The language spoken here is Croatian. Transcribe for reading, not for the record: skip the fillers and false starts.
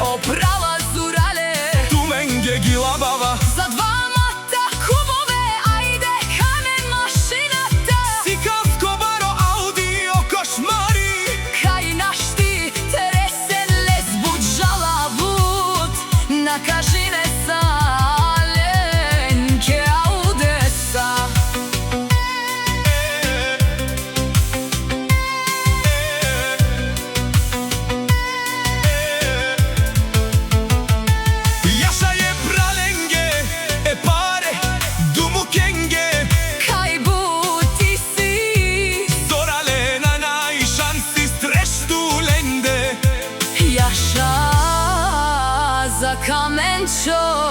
Oprala zurale, tu menge gilabava. za 2 mata kubove, ajde kamen mašinata. Sikavsko baro audio košmari. Kaj našti teresen lesbut žalavut, nakažine salenke audesa. Jaša je pralenge, e pare, dumu kenge. Kaj buti si, Zorale na najšansi streštu lende. jaša za kamenčo.